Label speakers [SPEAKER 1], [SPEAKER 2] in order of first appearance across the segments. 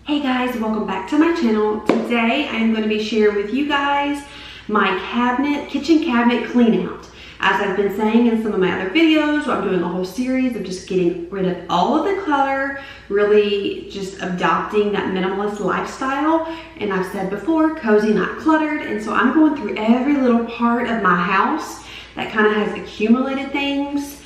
[SPEAKER 1] Hey guys, welcome back to my channel. Today I'm going to be sharing with you guys my kitchen cabinet clean out. As I've been saying in some of my other videos, I'm doing a whole series of just getting rid of all of the clutter, really just adopting that minimalist lifestyle. And I've said before, cozy, not cluttered. And so I'm going through every little part of my house that kind of has accumulated things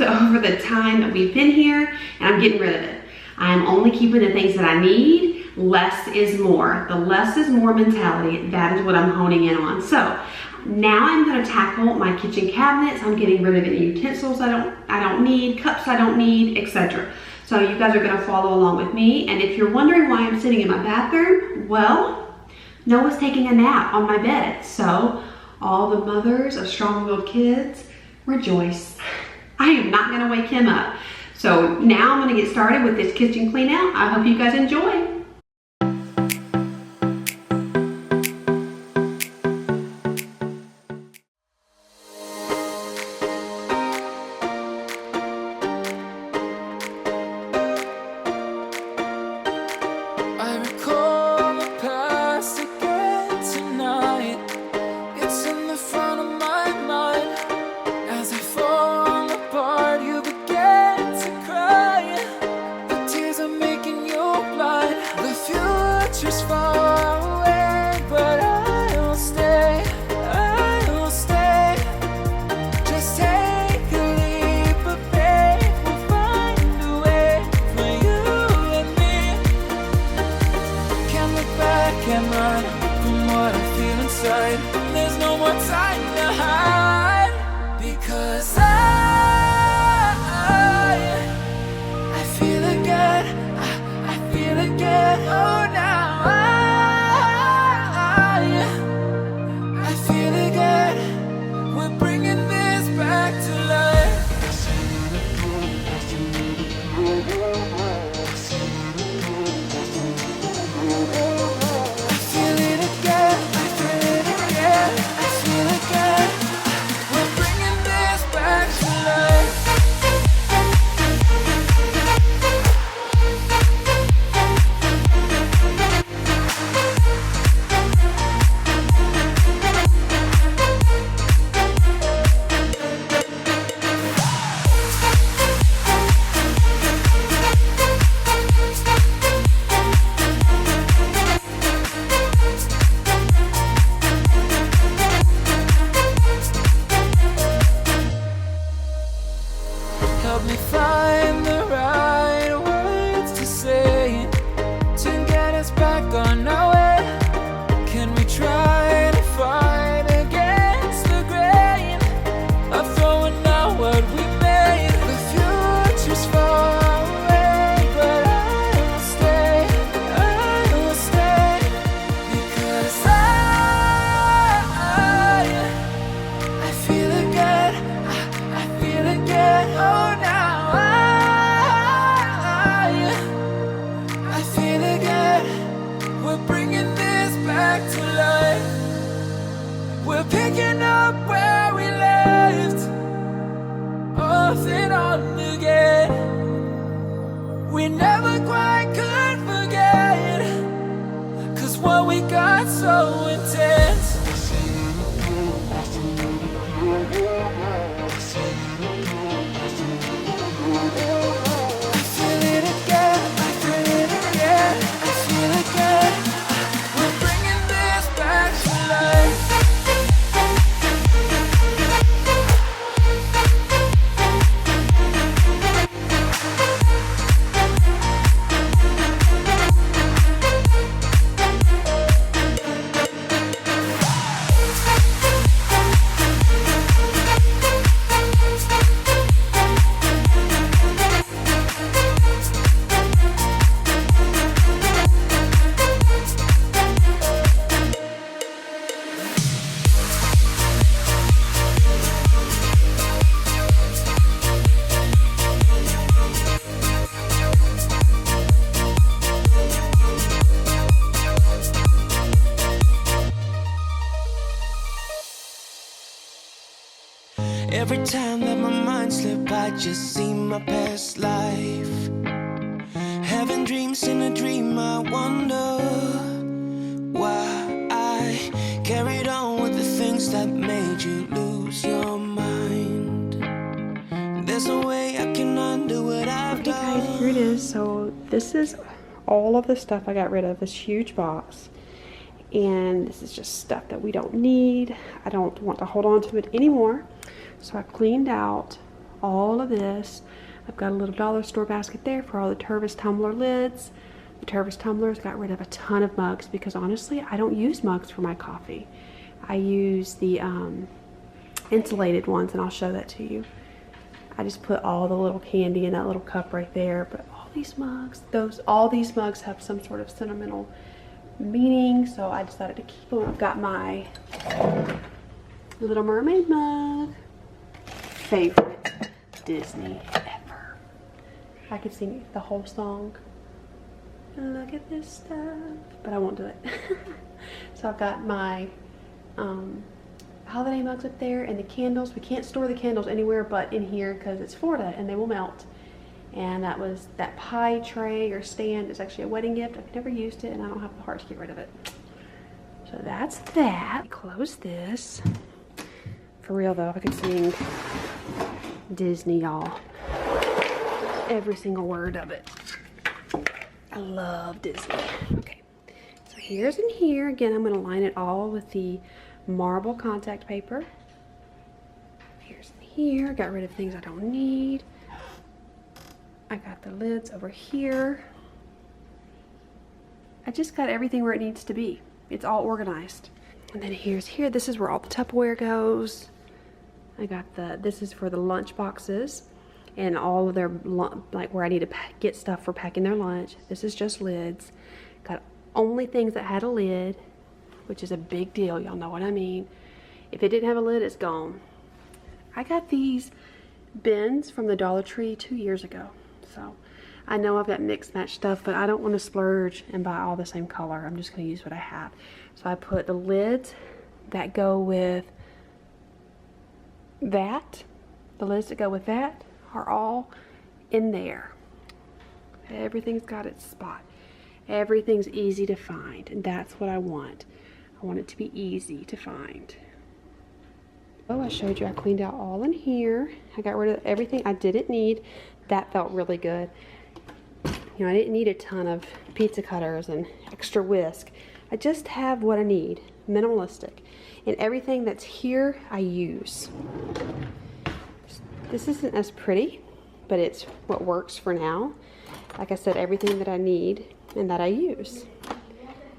[SPEAKER 1] over the time that we've been here, and I'm getting rid of it. I'm only keeping the things that I need. Less is more. The less is more mentality, that is what I'm honing in on. So now I'm going to tackle my kitchen cabinets. I'm getting rid of any utensils I don't need, cups I don't need, etc. So you guys are going to follow along with me. And if you're wondering why I'm sitting in my bathroom, well, Noah's taking a nap on my bed. So all the mothers of strong-willed kids, rejoice. I am not going to wake him up. So now I'm going to get started with this kitchen clean out. I hope you guys enjoy.
[SPEAKER 2] There's no more time to hide, because I feel again, I feel again. Oh, now I feel again. We're bringing this back to life. Help me find the right words to say to get us back on our way. Can we try to fight against the grain of throwing out what we made? The future's far away, but I will stay, because I feel again, I feel again. Oh, we're picking up where we left off and on again. We never quite could forget, 'cause what we got so intense. I feel it again, I feel it again, I feel it again. We're bringing this back to life. Every time that my mind slip, I just see my past life. having dreams in a dream. I wonder why I carried on with the things that made you lose your mind. There's no way I can undo what I've done.
[SPEAKER 1] Hey guys, here it is. So this is all of the stuff I got rid of, this huge box. And this is just stuff that we don't need. I don't want to hold on to it anymore. So I've cleaned out all of this. I've got a little dollar store basket there for all the Tervis tumbler lids. The Tervis tumblers, got rid of a ton of mugs because honestly, I don't use mugs for my coffee. I use the insulated ones, and I'll show that to you. I just put all the little candy in that little cup right there. But all these mugs, all these mugs have some sort of sentimental meaning, so I decided to keep them. I've got my Little Mermaid mug. Favorite Disney ever. I could sing the whole song. Look at this stuff, but I won't do it. So I've got my holiday mugs up there, and the candles. We can't store the candles anywhere but in here because it's Florida and they will melt. And that pie tray or stand is actually a wedding gift. I've never used it and I don't have the heart to get rid of it. So that's that. Close this. For real though, I could sing Disney, y'all. Every single word of it. I love Disney. Okay, so here's in here. Again, I'm gonna line it all with the marble contact paper. Here's in here. Got rid of things I don't need. I got the lids over here. I just got everything where it needs to be. It's all organized. And then here's here. This is where all the Tupperware goes. I got this is for the lunch boxes and all of their, like where I need to get stuff for packing their lunch. This is just lids. Got only things that had a lid, which is a big deal. Y'all know what I mean. If it didn't have a lid, it's gone. I got these bins from the Dollar Tree 2 years ago. So I know I've got mixed match stuff, but I don't want to splurge and buy all the same color. I'm just going to use what I have. So I put the lids that go with that. The lids that go with that are all in there. Everything's got its spot. Everything's easy to find, and that's what I want. I want it to be easy to find. Oh, I showed you I cleaned out all in here. I got rid of everything I didn't need. That felt really good. You know, I didn't need a ton of pizza cutters and extra whisk. I just have what I need, minimalistic. And everything that's here, I use. This isn't as pretty, but it's what works for now. Like I said, everything that I need and that I use.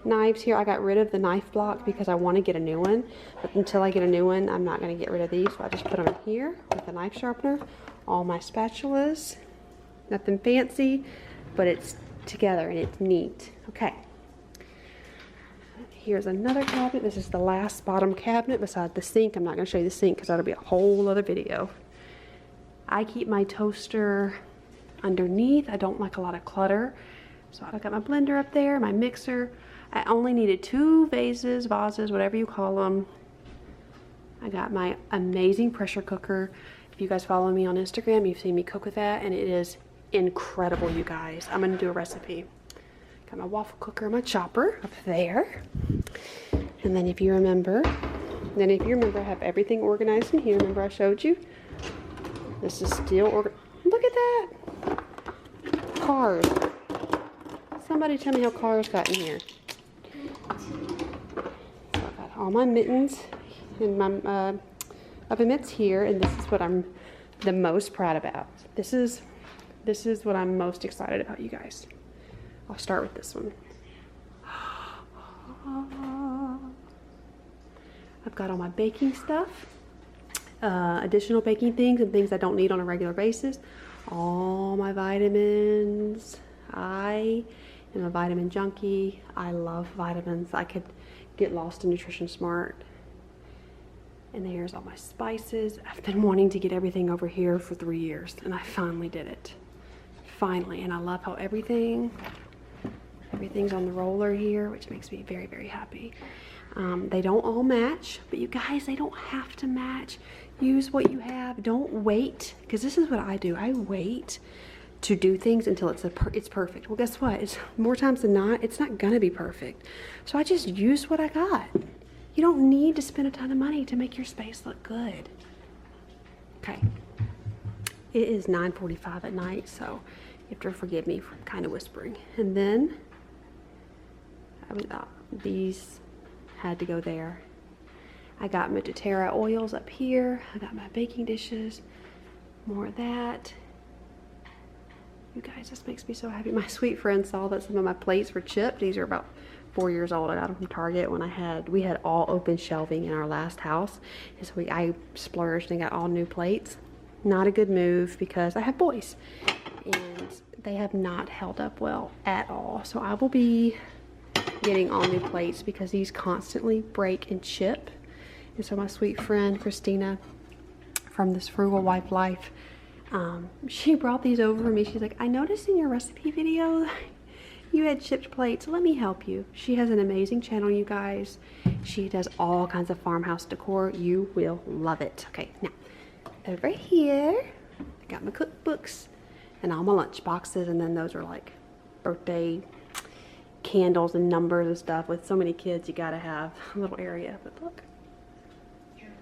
[SPEAKER 1] Knives here, I got rid of the knife block because I want to get a new one. But until I get a new one, I'm not going to get rid of these. So I just put them in here with a knife sharpener. All my spatulas, nothing fancy, but it's together and it's neat. Okay, here's another cabinet. This is the last bottom cabinet beside the sink. I'm not going to show you the sink because that'll be a whole other video. I keep my toaster underneath. I don't like a lot of clutter. So I've got my blender up there, my mixer. I only needed 2 vases, whatever you call them. I got my amazing pressure cooker. If you guys follow me on Instagram, you've seen me cook with that, and it is incredible, you guys. I'm gonna do a recipe. Got my waffle cooker, my chopper up there. And then if you remember, I have everything organized in here. Remember I showed you? This is still look at that. Cars. Somebody tell me how cars got in here. So I got all my mittens and my oven mitts here, and this is what I'm the most proud about. This is what I'm most excited about, you guys. I'll start with this one. I've got all my baking stuff, additional baking things and things I don't need on a regular basis. All my vitamins. I am a vitamin junkie. I love vitamins. I could get lost in Nutrition Smart. And there's all my spices. I've been wanting to get everything over here for 3 years, and I finally did it. Finally, and I love how everything's on the roller here, which makes me very, very happy. They don't all match, but you guys, they don't have to match. Use what you have. Don't wait, because this is what I do. I wait to do things until it's perfect. Well, guess what? It's more times than not, it's not gonna be perfect. So I just used what I got. You don't need to spend a ton of money to make your space look good. Okay. It is 9:45 at night, so you have to forgive me for kind of whispering. And then these had to go there. I got my doTERRA oils up here. I got my baking dishes, more of that. You guys, this makes me so happy. My sweet friend saw that some of my plates were chipped. These are about 4 years old. I got them from Target when we had all open shelving in our last house. And so I splurged and got all new plates. Not a good move because I have boys and they have not held up well at all. So I will be getting all new plates because these constantly break and chip. And so my sweet friend Christina from This Frugal Wife Life, she brought these over for me. She's like, I noticed in your recipe video you had chipped plates. Let me help you. She has an amazing channel, you guys. She does all kinds of farmhouse decor. You will love it. Okay, now over here I got my cookbooks and all my lunch boxes, and then those are like birthday candles and numbers and stuff. With so many kids, you gotta have a little area. But look,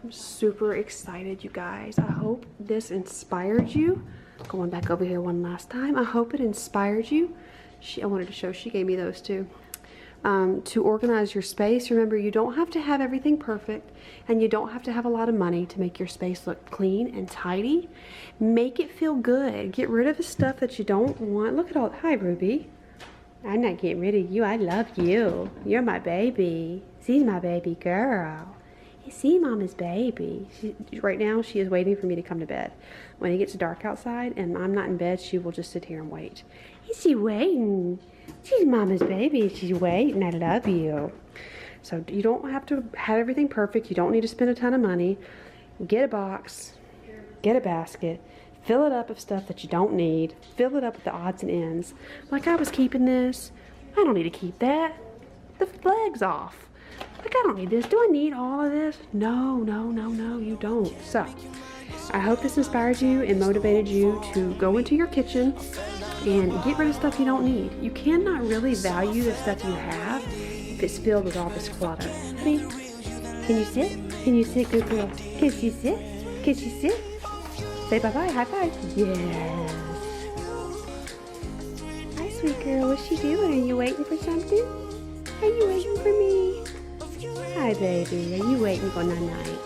[SPEAKER 1] I'm super excited, you guys. I hope this inspired you. Going back over here one last time, I hope it inspired you. I wanted to show, she gave me those too. To organize your space. Remember, you don't have to have everything perfect, and you don't have to have a lot of money to make your space look clean and tidy. Make it feel good. Get rid of the stuff that you don't want. Look at all, hi Ruby. I'm not getting rid of you. I love you. You're my baby. She's my baby girl. You see Mama's baby. Right now, she is waiting for me to come to bed. When it gets dark outside and I'm not in bed, she will just sit here and wait. Is she waiting? She's Mama's baby. She's waiting. I love you. So you don't have to have everything perfect. You don't need to spend a ton of money. Get a box. Get a basket. Fill it up with stuff that you don't need. Fill it up with the odds and ends. Like I was keeping this. I don't need to keep that. The leg's off. Like, I don't need this. Do I need all of this? No, no, no, no, you don't. So, I hope this inspired you and motivated you to go into your kitchen and get rid of stuff you don't need. You cannot really value the stuff you have if it's filled with all this clutter. Honey, can you sit? Can you sit, good girl? Can she sit? Can she sit? Say bye-bye, high five. Yes. Hi, sweet girl. What's she doing? Are you waiting for something? Are you waiting for me? Hi, baby. Are you waiting for night-night?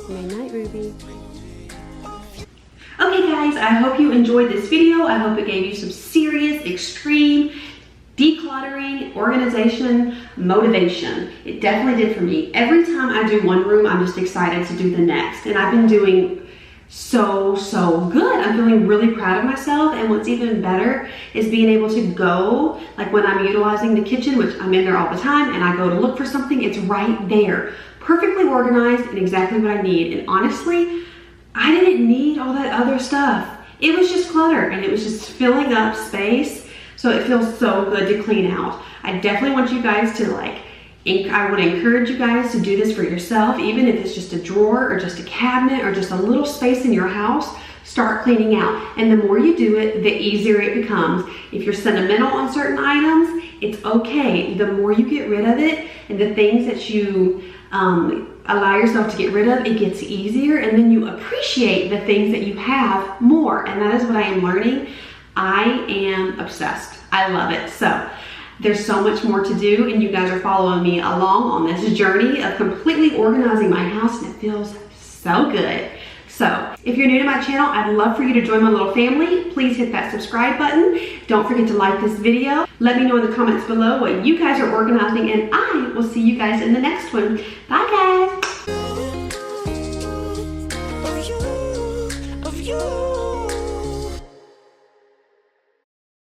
[SPEAKER 1] Night-night, Ruby. Okay, guys, I hope you enjoyed this video. I hope it gave you some serious, extreme decluttering, organization, motivation. It definitely did for me. Every time I do one room, I'm just excited to do the next. And I've been doing so good. I'm feeling really proud of myself, and what's even better is being able to go, like when I'm utilizing the kitchen, which I'm in there all the time, and I go to look for something, it's right there, perfectly organized and exactly what I need. And honestly, I didn't need all that other stuff. It was just clutter, and it was just filling up space, so it feels so good to clean out. I definitely want you guys to I would encourage you guys to do this for yourself, even if it's just a drawer or just a cabinet or just a little space in your house. Start cleaning out, and the more you do it, the easier it becomes. If you're sentimental on certain items, it's okay. The more you get rid of it and the things that you allow yourself to get rid of, it gets easier, and then you appreciate the things that you have more. And that is what I am learning. I am obsessed. I love it. So there's so much more to do, and you guys are following me along on this journey of completely organizing my house, and it feels so good. So if you're new to my channel, I'd love for you to join my little family. Please hit that subscribe button. Don't forget to like this video. Let me know in the comments below what you guys are organizing, and I will see you guys in the next one. Bye, guys.